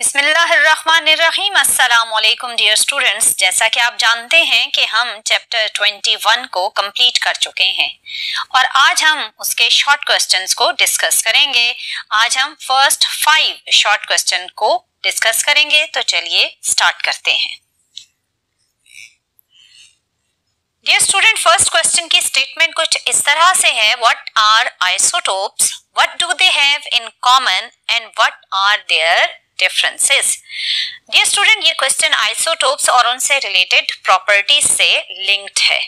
बिस्मिल्लाहिर्रहमानिर्रहीम। अस्सलाम वालेकुम डियर स्टूडेंट्स। जैसा कि आप जानते हैं कि हम चैप्टर 21 को कंप्लीट कर चुके हैं और आज हम उसके शॉर्ट क्वेश्चंस को डिस्कस करेंगे। आज हम फर्स्ट 5 शॉर्ट क्वेश्चन को डिस्कस करेंगे, तो चलिए स्टार्ट करते हैं। डियर स्टूडेंट, फर्स्ट क्वेश्चन की स्टेटमेंट कुछ इस तरह से है, what are isotopes, what do they have in common and what are their differences. Dear student, ये क्वेश्चन आइसोटोप्स और उनसे रिलेटेड प्रॉपर्टीज से लिंक्ड है।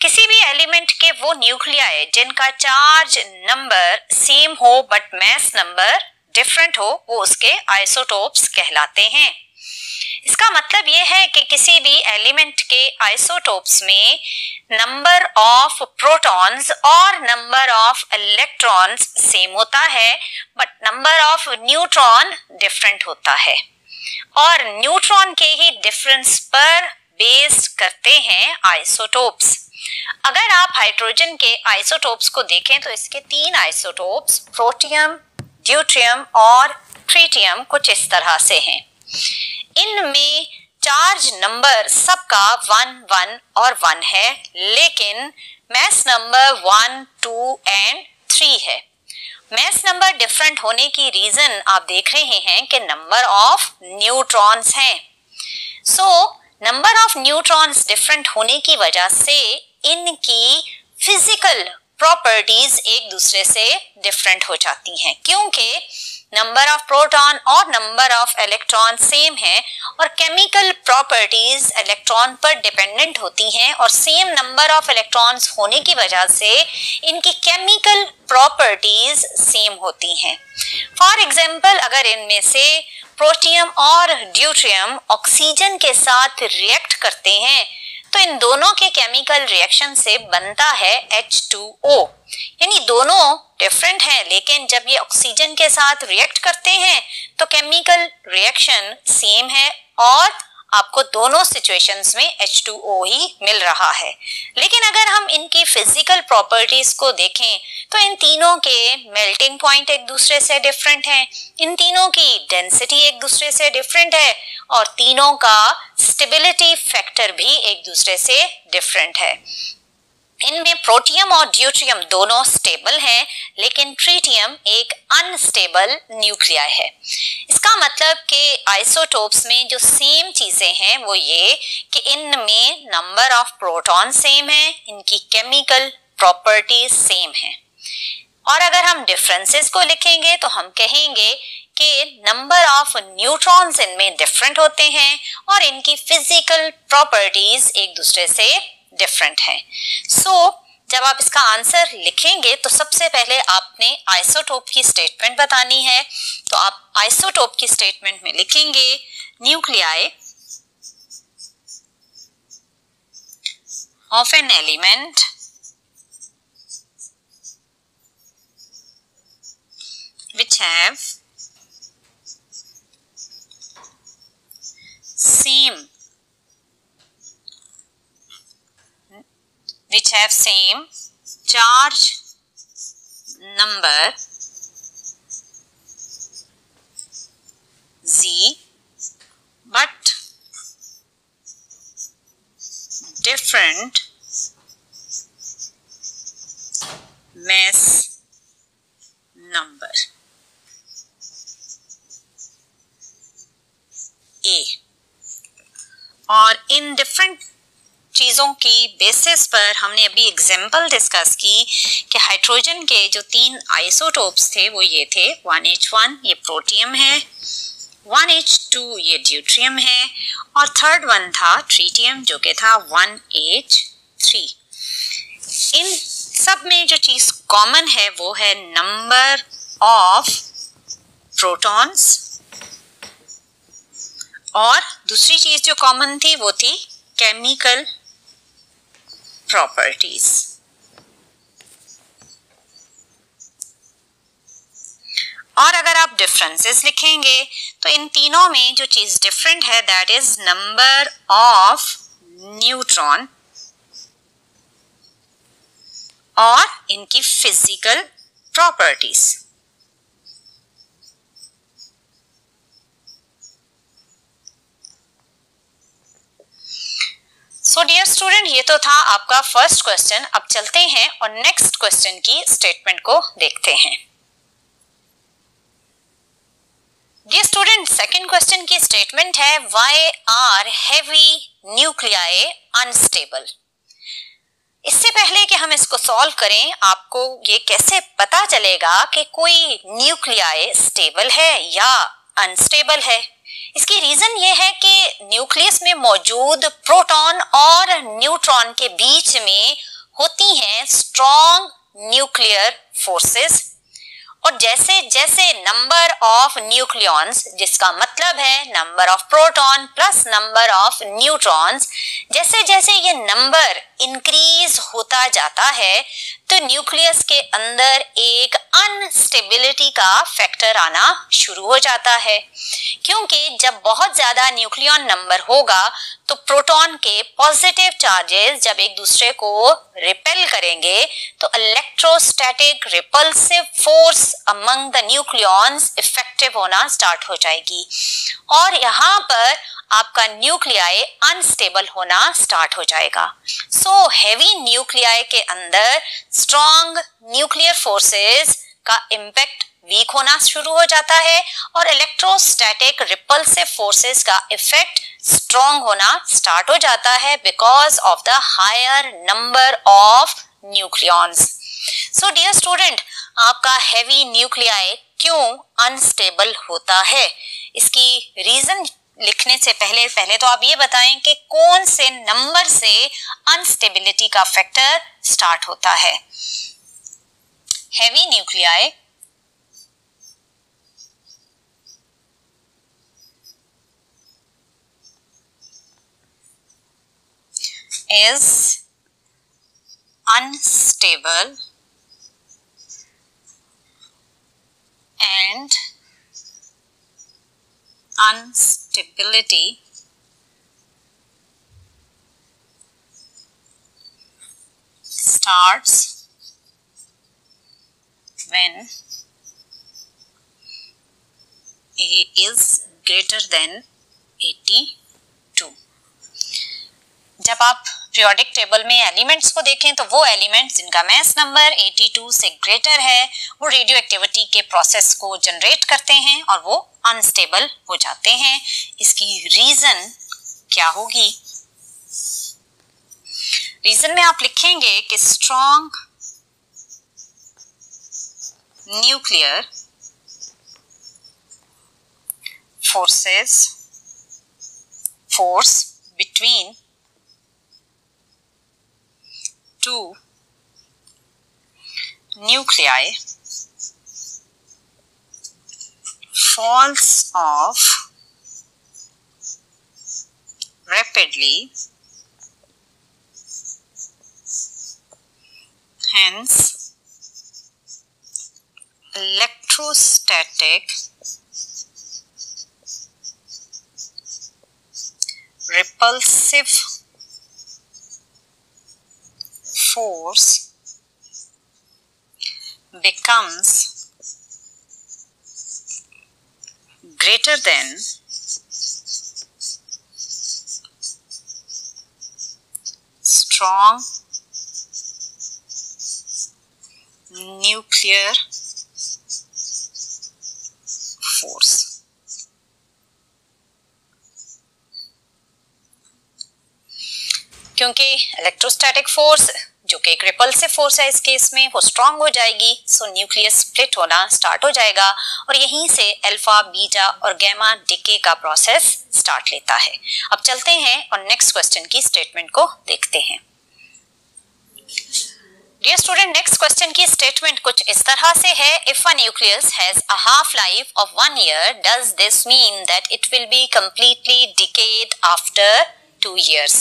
किसी भी एलिमेंट के वो न्यूक्लियाई जिनका चार्ज नंबर सेम हो बट मास नंबर डिफरेंट हो, वो उसके आइसोटोप्स कहलाते हैं। इसका मतलब ये है कि किसी भी एलिमेंट के आइसोटोप्स में नंबर ऑफ प्रोटॉन्स और नंबर ऑफ इलेक्ट्रॉन्स सेम होता है, but number of neutron different होता है और न्यूट्रॉन के ही डिफरेंस पर बेस्ड करते हैं आइसोटोप्स। अगर आप हाइड्रोजन के आइसोटोप्स को देखें तो इसके 3 आइसोटोप्स प्रोटियम, ड्यूट्रियम और ट्रिटियम कुछ इस तरह से हैं। इनमें चार्ज नंबर सबका 1, 1 और 1 है, लेकिन मास नंबर 1, 2 एंड 3 है। मास नंबर डिफरेंट होने की रीजन आप देख रहे हैं कि नंबर ऑफ न्यूट्रॉन्स हैं। So number of neutrons different होने की वजह से इनकी फिजिकल प्रॉपर्टीज एक दूसरे से डिफरेंट हो जाती हैं, क्योंकि नंबर ऑफ प्रोटॉन और नंबर ऑफ इलेक्ट्रॉन सेम है और केमिकल प्रॉपर्टीज इलेक्ट्रॉन पर डिपेंडेंट होती हैं और सेम नंबर ऑफ इलेक्ट्रॉन्स होने की वजह से इनकी केमिकल प्रॉपर्टीज सेम होती हैं। फॉर एग्जांपल, अगर इनमें से प्रोटियम और ड्यूट्रियम ऑक्सीजन के साथ रिएक्ट करते हैं तो इन दोनों के केमिकल रिएक्शन से बनता है H2O। यानी दोनों डिफरेंट हैं, लेकिन जब ये ऑक्सीजन के साथ रिएक्ट करते हैं तो केमिकल रिएक्शन सेम है और आपको दोनों सिचुएशंस में H2O ही मिल रहा है। लेकिन अगर हम इनकी फिजिकल प्रॉपर्टीज को देखें तो इन तीनों के मेल्टिंग पॉइंट एक दूसरे से डिफरेंट हैं, इन तीनों की डेंसिटी एक दूसरे से डिफरेंट है और तीनों का स्टेबिलिटी फैक्टर भी एक दूसरे से डिफरेंट है। इनमें प्रोटियम और ड्यूट्रियम दोनों स्टेबल हैं, लेकिन ट्रिटियम एक अनस्टेबल न्यूक्लियाई है। इसका मतलब कि आइसोटोप्स में जो सेम चीजें हैं वो ये कि इनमें नंबर ऑफ प्रोटॉन सेम है, इनकी केमिकल प्रॉपर्टीज सेम है। और अगर हम डिफरेंसेस को लिखेंगे तो हम कहेंगे कि नंबर ऑफ न्यूट्रॉन्स इनमें डिफरेंट होते हैं और इनकी फिजिकल प्रॉपर्टीज एक दूसरे से डिफरेंट है। सो जब आप इसका आंसर लिखेंगे तो सबसे पहले आपने आइसोटोप की स्टेटमेंट बतानी है। तो आप आइसोटोप की स्टेटमेंट में लिखेंगे nuclei of an element which have same charge number Z but different mass number A। और इन डिफरेंट चीजों की बेसिस पर हमने अभी एग्जाम्पल डिस्कस की कि हाइड्रोजन के जो 3 आइसोटोप्स थे वो ये थे, 1H1 ये प्रोटियम है, 1H2 ये ड्यूट्रियम है और थर्ड वन था ट्रिटियम जो कि था 1H3। इन सब में जो चीज कॉमन है वो है नंबर ऑफ प्रोटॉन्स और दूसरी चीज जो कॉमन थी वो थी केमिकल प्रॉपर्टीज। और अगर आप डिफरेंसेस लिखेंगे तो इन तीनों में जो चीज डिफरेंट है that is number of neutron और इनकी physical properties. So dear student, ये तो था आपका फर्स्ट क्वेश्चन। अब चलते हैं और नेक्स्ट क्वेश्चन की स्टेटमेंट को देखते हैं। डियर स्टूडेंट, सेकंड क्वेश्चन की स्टेटमेंट है why are heavy nuclei unstable. इससे पहले कि हम इसको सॉल्व करें, आपको ये कैसे पता चलेगा कि कोई न्यूक्लियाई स्टेबल है या अनस्टेबल है? इसकी रीजन ये है कि न्यूक्लियस में मौजूद प्रोटॉन और न्यूट्रॉन के बीच में होती हैं स्ट्रॉन्ग न्यूक्लियर फोर्सेस, और जैसे जैसे नंबर ऑफ न्यूक्लियॉन्स, जिसका मतलब है number of proton plus number of neutrons, जैसे जैसे ये नंबर इंक्रीज होता जाता है तो न्यूक्लियस के अंदर एक अनस्टेबिलिटी का फैक्टर आना शुरू हो जाता है। क्योंकि जब बहुत ज्यादा न्यूक्लियॉन नंबर होगा तो प्रोटॉन के पॉजिटिव चार्जेस जब एक दूसरे को रिपेल करेंगे तो electrostatic repulsive force among the nucleons effective होना स्टार्ट हो जाएगी, और यहाँ पर आपका न्यूक्लियाई अनस्टेबल होना स्टार्ट हो जाएगा। सो हेवी न्यूक्लियाई के अंदर स्ट्रॉन्ग न्यूक्लियर फोर्सेस का इम्पैक्ट वीक होना शुरू हो जाता है और इलेक्ट्रोस्टैटिक रिपल्सिव फोर्सेस का इफेक्ट स्ट्रॉन्ग होना स्टार्ट हो जाता है because of the higher number of nucleons. So dear student, आपका हेवी न्यूक्लियाई क्यों अनस्टेबल होता है? इसकी रीजन लिखने से पहले तो आप ये बताएं कि कौन से नंबर से अनस्टेबिलिटी का फैक्टर स्टार्ट होता है। Heavy nuclei is unstable and instability starts when A is greater than 82। जब आप पीरियोडिक टेबल में एलिमेंट्स को देखें तो वो एलिमेंट्स जिनका मास नंबर 82 से ग्रेटर है वो रेडियो एक्टिविटी के प्रोसेस को जनरेट करते हैं और वो अनस्टेबल हो जाते हैं। इसकी रीजन क्या होगी? रीजन में आप लिखेंगे कि strong nuclear force between two nuclei falls off rapidly, hence electrostatic repulsive force becomes greater than strong nuclear force। क्योंकि इलेक्ट्रोस्टैटिक फोर्स जो कि एक रिपल्सिव फोर्स है इस केस में वो स्ट्रांग हो जाएगी, सो न्यूक्लियस स्प्लिट होना स्टार्ट हो जाएगा और यहीं से अल्फा, बीटा और गामा डिके का प्रोसेस स्टार्ट लेता है। अब चलते हैं और नेक्स्ट क्वेश्चन की स्टेटमेंट को देखते हैं। डियर स्टूडेंट, नेक्स्ट क्वेश्चन की स्टेटमेंट कुछ इस तरह से है, if a nucleus has a half life of 1 year, does this mean that it will be completely decayed after 2 years?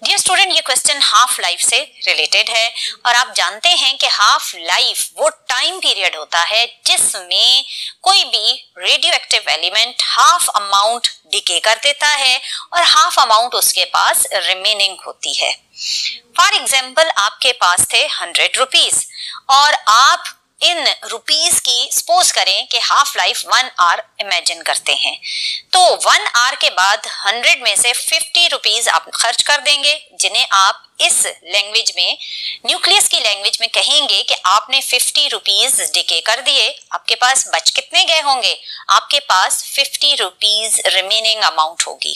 Dear student, ये क्वेश्चन हाफ लाइफ से रिलेटेड है और आप जानते हैं कि हाफ लाइफ वो टाइम पीरियड होता है जिसमें कोई भी radioactive element half amount decay कर देता है और हाफ अमाउंट उसके पास रिमेनिंग होती है। फॉर एग्जाम्पल, आपके पास थे 100 रुपीज और आप इन रुपीस की सपोज करें कि हाफ लाइफ 1 आवर इमेजिन करते हैं, तो 1 आवर के बाद 100 में से 50 रुपीज आप खर्च कर देंगे, जिन्हें आप इस लैंग्वेज में, न्यूक्लियस की लैंग्वेज में कहेंगे कि आपने 50 रुपीज डिके कर दिए। आपके पास बच कितने गए होंगे? आपके पास 50 रुपीज रिमेनिंग अमाउंट होगी।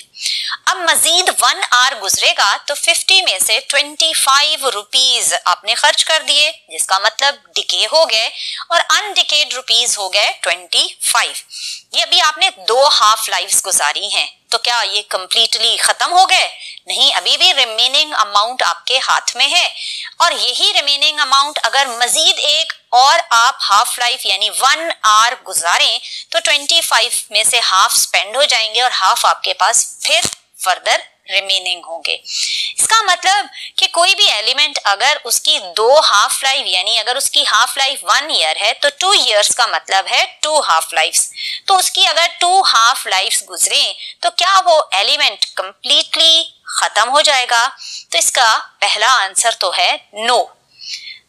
अब मजीद 1 आवर गुजरेगा तो 50 में से 25 रुपीज आपने खर्च कर दिए, जिसका मतलब डिके हो गए, और अनडिकेड रुपीज हो गए 25। ये अभी आपने 2 हाफ लाइफ्स गुजारी हैं, तो क्या ये कंप्लीटली खत्म हो गए? नहीं, अभी भी रिमेनिंग अमाउंट आपके हाथ में है, और यही रिमेनिंग अमाउंट अगर मजीद एक और आप हाफ लाइफ यानी 1 आवर गुजारें तो 25 में से हाफ स्पेंड हो जाएंगे और हाफ आपके पास फिर फर्दर रिमेनिंग होंगे। इसका मतलब कि कोई भी एलिमेंट अगर उसकी 2 हाफ लाइफ यानी अगर उसकी हाफ लाइफ 1 ईयर है तो 2 इयर्स का मतलब है 2 हाफ लाइफ्स। तो उसकी अगर 2 हाफ लाइफ्स गुजरे तो क्या वो एलिमेंट कंप्लीटली खत्म हो जाएगा? तो इसका पहला आंसर तो है नो।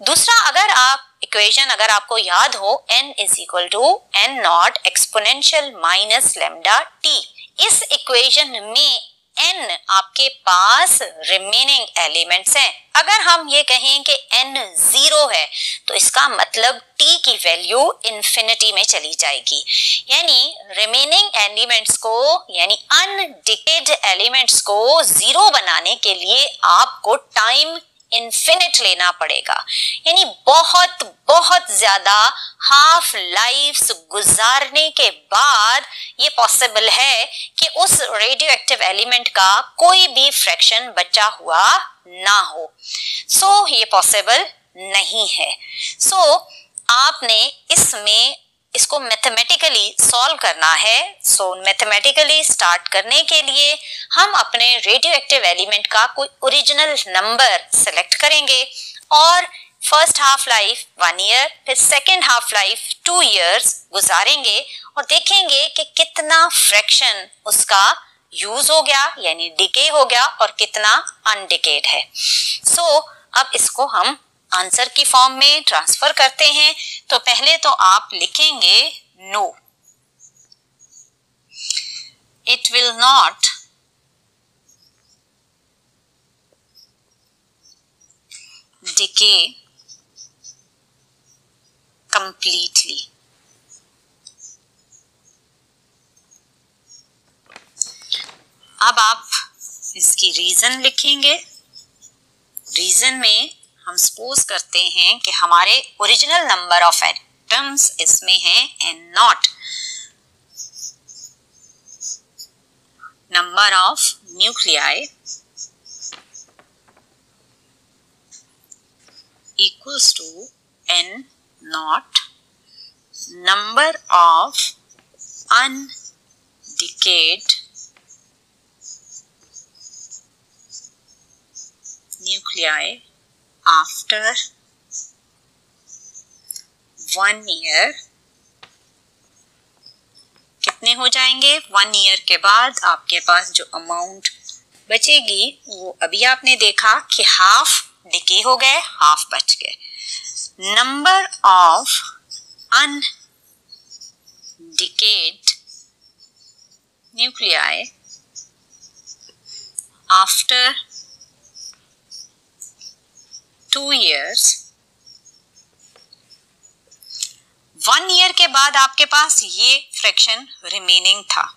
दूसरा, अगर आप इक्वेशन अगर आपको याद हो n is equal to n naught exponential minus lambda t, इस इक्वेशन में n आपके पास रिमेनिंग एलिमेंट्स हैं। अगर हम ये कहें कि n 0 है तो इसका मतलब t की वैल्यू इंफिनिटी में चली जाएगी, यानी रिमेनिंग एलिमेंट्स को यानी अनडिकेड एलिमेंट्स को 0 बनाने के लिए आपको टाइम इन्फिनिट लेना पड़ेगा, यानी बहुत बहुत ज्यादा हाफ लाइफ्स गुजारने के बाद ये पॉसिबल है कि उस रेडियो एक्टिव एलिमेंट का कोई भी फ्रैक्शन बचा हुआ ना हो। सो ये पॉसिबल नहीं है। सो आपने इसको मैथमेटिकली सॉल्व करना है। सो मैथमेटिकली स्टार्ट करने के लिए हम अपने रेडियो एक्टिव एलिमेंट का कोई ओरिजिनल नंबर सेलेक्ट करेंगे और फर्स्ट हाफ लाइफ 1 ईयर, फिर सेकेंड हाफ लाइफ 2 इयर्स गुजारेंगे और देखेंगे कि कितना फ्रैक्शन उसका यूज हो गया यानी डिके हो गया और कितना अनडिकेड है। सो अब इसको हम आंसर की फॉर्म में ट्रांसफर करते हैं। तो पहले तो आप लिखेंगे no, it will not decay completely. अब आप इसकी रीजन लिखेंगे। रीजन में हम सपोज करते हैं कि हमारे ओरिजिनल नंबर ऑफ एटम्स इसमें है n not, number of nuclei equals to n naught, number of undecayed nuclei after 1 year। कितने हो जाएंगे? 1 ईयर के बाद आपके पास जो अमाउंट बचेगी वो अभी आपने देखा कि हाफ डिके हो गए, हाफ बच गए। Number of undecayed nuclei after 2 years। 1 year के बाद आपके पास ये फ्रैक्शन रिमेनिंग था।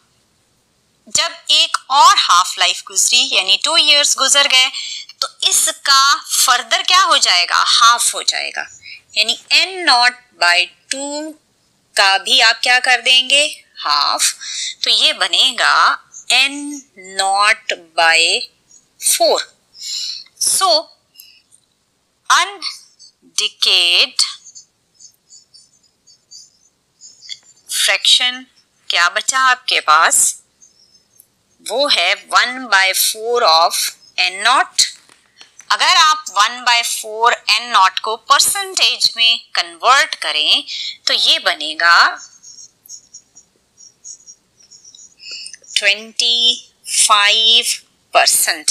जब एक और हाफ लाइफ गुजरी यानी 2 इयर्स गुजर गए तो इसका फर्दर क्या हो जाएगा? हाफ हो जाएगा, यानी n नॉट बाय 2 का भी आप क्या कर देंगे? हाफ। तो ये बनेगा n not by 4। So undecayed fraction क्या बचा आपके पास? वो है 1/4 ऑफ n नॉट। अगर आप 1/4 n नॉट को परसेंटेज में कन्वर्ट करें तो ये बनेगा 25%।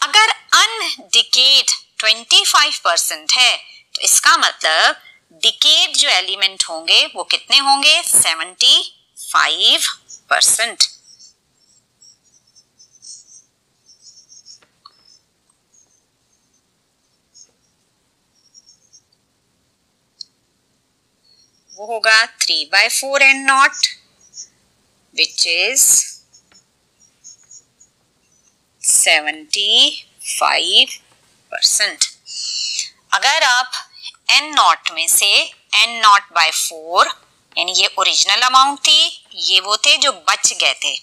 अगर अनडिकेड 25% है तो इसका मतलब डिकेड जो एलिमेंट होंगे वो कितने होंगे? 75%। वो होगा 3/4 n नॉट, विच इज 75%। अगर आप n नॉट में से n नॉट बाय 4, यानी ये ओरिजिनल अमाउंट थी, ये वो थे जो बच गए थे,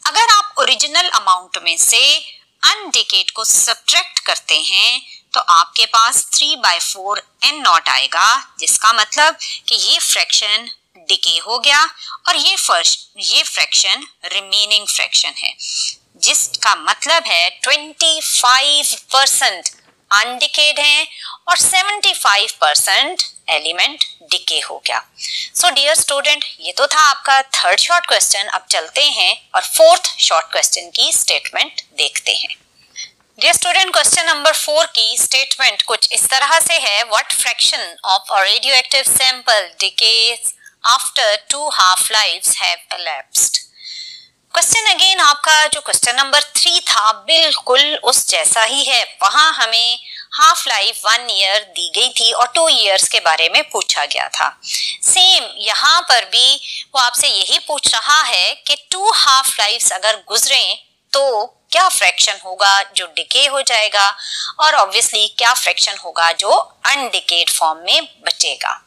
अगर आप ओरिजिनल अमाउंट में से अनडिकेड को सब्ट्रैक्ट करते हैं तो आपके पास 3/4 n नॉट आएगा, जिसका मतलब कि ये फ्रैक्शन डिके हो गया और ये फ्रैक्शन रिमेनिंग फ्रैक्शन है, जिसका मतलब है 25% अनडिकेड है और 75% एलिमेंट डिके हो गया। सो डियर स्टूडेंट, ये तो था आपका थर्ड शॉर्ट क्वेश्चन। अब चलते हैं और फोर्थ शॉर्ट क्वेश्चन की स्टेटमेंट देखते हैं। डियर स्टूडेंट, क्वेश्चन नंबर 4 की स्टेटमेंट कुछ इस तरह से है, what fraction of a radioactive sample decays after 2 half lives have elapsed। Question again आपका जो क्वेश्चन नंबर 3 था बिल्कुल उस जैसा ही है। वहां हमें हाफ लाइफ 1 ईयर दी गई थी और 2 इयर्स के बारे में पूछा गया था। सेम यहाँ पर भी वो आपसे यही पूछ रहा है कि 2 हाफ लाइफ्स अगर गुजरे तो क्या फ्रैक्शन होगा जो डिके हो जाएगा, और ऑब्वियसली क्या फ्रैक्शन होगा जो अनडिकेड फॉर्म में बचेगा।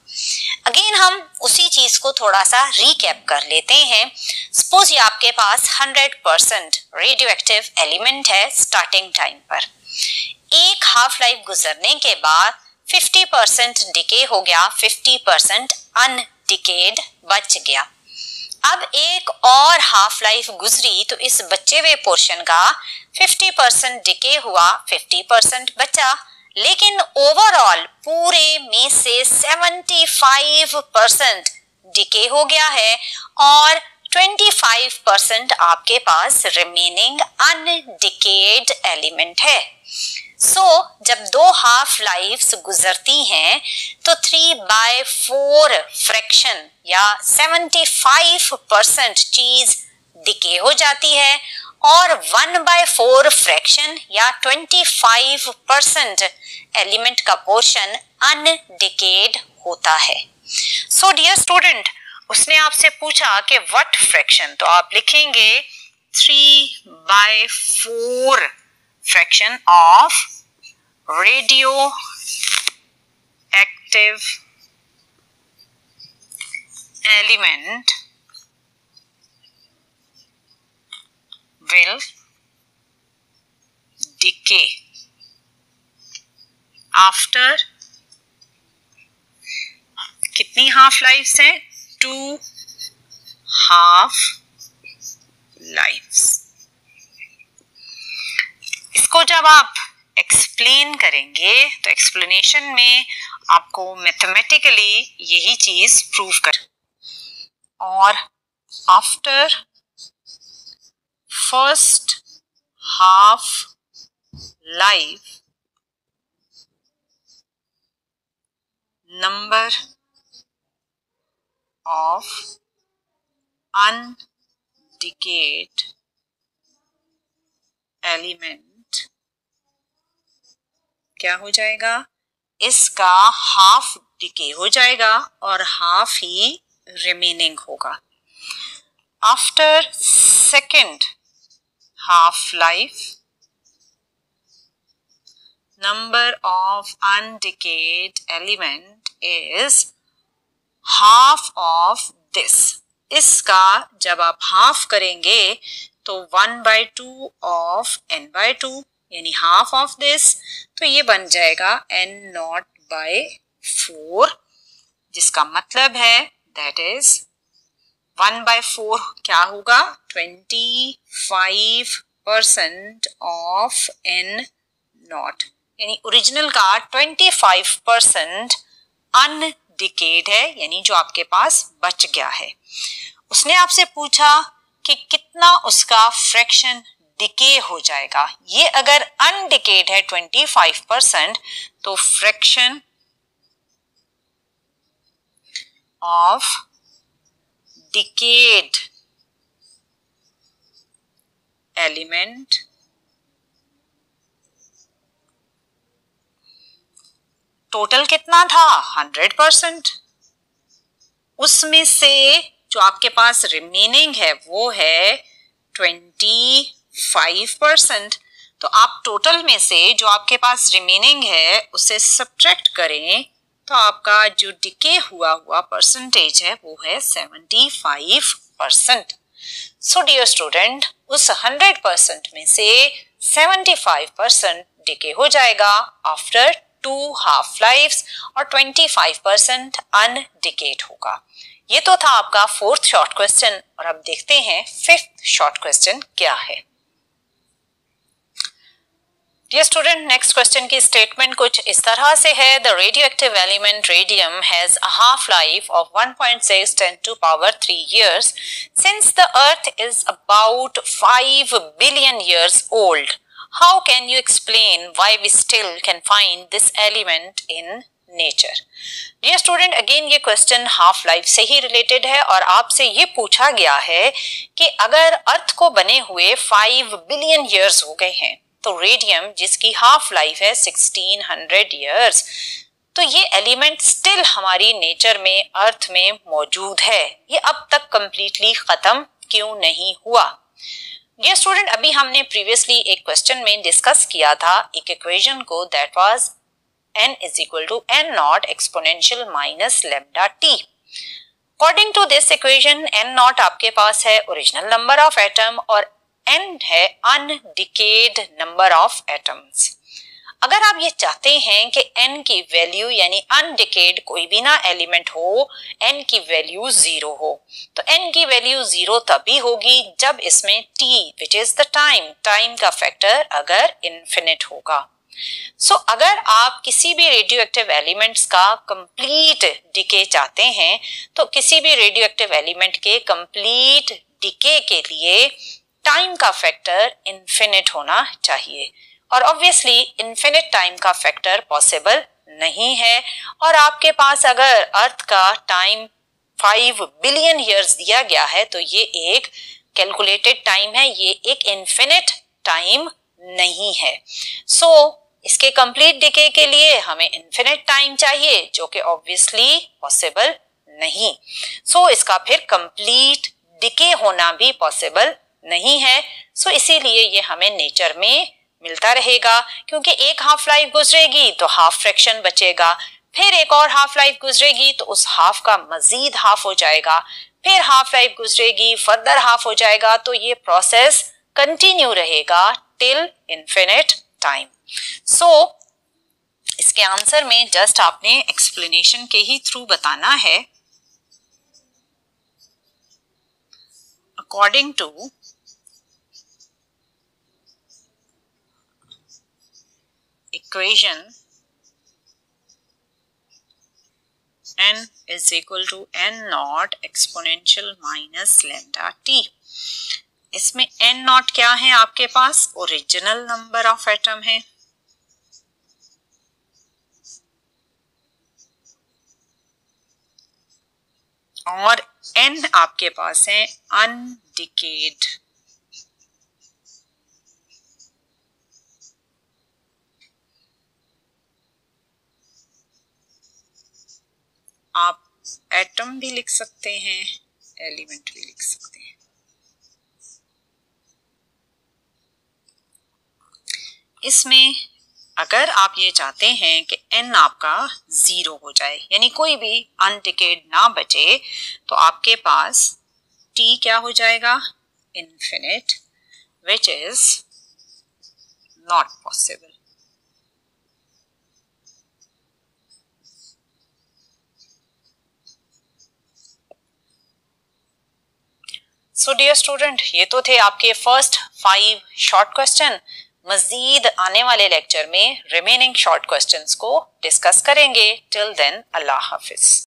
अगेन हम उसी चीज को थोड़ा सा रिकैप कर लेते हैं। सपोज ये आपके पास 100% रेडियोएक्टिव एलिमेंट है स्टार्टिंग टाइम पर। एक हाफ लाइफ गुजरने के बाद 50% डिके हो गया, 50% अनडिकेड बच गया। अब एक और हाफ लाइफ गुजरी तो इस बचे हुए पोर्शन का 50% डिके हुआ, 50% बचा, लेकिन ओवरऑल पूरे में से 75% डिके हो गया है और 25% आपके पास रिमेनिंग अनडिकेड एलिमेंट है। जब 2 हाफ लाइफ्स गुजरती हैं तो 3/4 फ्रैक्शन या 75% चीज डिके हो जाती है और 1/4 फ्रैक्शन या 25% एलिमेंट का पोर्शन अनडिकेड होता है। सो डियर स्टूडेंट, उसने आपसे पूछा कि व्हाट फ्रैक्शन, तो आप लिखेंगे 3/4 fraction of radioactive element will decay after कितनी हाफ लाइफ्स हैं? 2 हाफ लाइफ्स। इसको जब आप एक्सप्लेन करेंगे तो एक्सप्लेनेशन में आपको मैथमेटिकली यही चीज प्रूव कर, और after first half life number of undecayed element क्या हो जाएगा? इसका हाफ डिके हो जाएगा और हाफ ही रिमेनिंग होगा। After second half life number of undecayed element is half of this. इसका जब आप हाफ करेंगे तो 1/2 ऑफ n/2 यानी हाफ ऑफ दिस, तो ये बन जाएगा n0/4, जिसका मतलब है दैट इज 1/4 क्या होगा? 25% ऑफ n0, यानी ओरिजिनल का 25% अनडिकेड है, यानी जो आपके पास बच गया है। उसने आपसे पूछा कि कितना उसका फ्रैक्शन डिके हो जाएगा। ये अगर अनडिकेड है 25% तो fraction of decayed element total कितना था 100%, उसमें से जो आपके पास रिमेनिंग है वो है 25%। तो आप टोटल में से जो आपके पास रिमेनिंग है उसे सब्ट्रैक्ट करें तो आपका जो डिके हुआ परसेंटेज है वो है 75%। सो डियर स्टूडेंट, उस 100% में से 75% डिके हो जाएगा आफ्टर 2 हाफ लाइफ्स और 25% अनडिकेड होगा। ये तो था आपका 4th शॉर्ट क्वेश्चन और अब देखते हैं 5th शॉर्ट क्वेश्चन क्या है। डियर स्टूडेंट, नेक्स्ट क्वेश्चन की स्टेटमेंट कुछ इस तरह से है, the radioactive element radium has a half life of 1.6 10 to power 3 years since the earth is about 5 billion years old. How can you explain why we still can find this element in nature? Dear student, again ये question half life से ही related है और आपसे ये पूछा गया है कि अगर अर्थ को बने हुए 5 बिलियन ईयर्स हो गए हैं तो रेडियम जिसकी हाफ लाइफ है 1600 ईयर्स, तो ये एलिमेंट स्टिल हमारी नेचर में अर्थ में मौजूद है, ये अब तक कंप्लीटली खत्म क्यों नहीं हुआ? डियर स्टूडेंट, अभी हमने प्रीवियसली एक क्वेश्चन में डिस्कस किया था एक इक्वेशन को, that was n is equal to n naught exponential minus lambda t. According to this equation, n naught आपके पास है ओरिजिनल नंबर ऑफ एटम और n है अनडिकेड नंबर ऑफ एटम्स। अगर आप ये चाहते हैं कि n की वैल्यू यानी अनडिकेड कोई भी ना एलिमेंट हो, n की वैल्यू 0 हो, तो n की वैल्यू 0 तभी होगी जब इसमें t which is the time का फैक्टर अगर इन्फिनिट होगा। सो अगर आप किसी भी रेडियोएक्टिव एलिमेंट्स का कंप्लीट डिके चाहते हैं तो किसी भी रेडियोएक्टिव एलिमेंट के कंप्लीट डिके के लिए टाइम का फैक्टर इन्फिनिट होना चाहिए और ऑब्वियसली इन्फिनिट टाइम का फैक्टर पॉसिबल नहीं है और आपके पास अगर अर्थ का टाइम 5 बिलियन ईयर्स दिया गया है तो ये एक कैलकुलेटेड टाइम है, ये एक इन्फिनिट टाइम नहीं है। सो इसके कंप्लीट डिके के लिए हमें इन्फिनिट टाइम चाहिए जो कि ऑब्वियसली पॉसिबल नहीं। सो इसका फिर कंप्लीट डिके होना भी पॉसिबल नहीं है। सो इसीलिए ये हमें नेचर में मिलता रहेगा क्योंकि एक हाफ लाइफ गुजरेगी तो हाफ फ्रैक्शन बचेगा, फिर एक और हाफ लाइफ गुजरेगी तो उस हाफ का मजीद हाफ हो जाएगा, फिर हाफ लाइफ गुजरेगी फर्दर हाफ हो जाएगा, तो ये प्रोसेस कंटिन्यू रहेगा टिल इन्फिनिट टाइम। सो इसके आंसर में जस्ट आपने एक्सप्लेनेशन के ही थ्रू बताना है। According to equation n is equal to n naught exponential minus lambda t, इसमें n नॉट क्या है आपके पास? ओरिजिनल नंबर ऑफ एटम है और n आपके पास है अनडिकेड। आप एटम भी लिख सकते हैं, एलिमेंट भी लिख सकते हैं। इसमें अगर आप ये चाहते हैं कि n आपका 0 हो जाए यानी कोई भी अनडिकेड ना बचे तो आपके पास t क्या हो जाएगा? Infinite, which is not possible. So dear student, ये तो थे आपके फर्स्ट 5 शॉर्ट क्वेश्चन। मजीद आने वाले लेक्चर में रिमेनिंग शॉर्ट क्वेश्चंस को डिस्कस करेंगे। टिल देन अल्लाह हाफिज।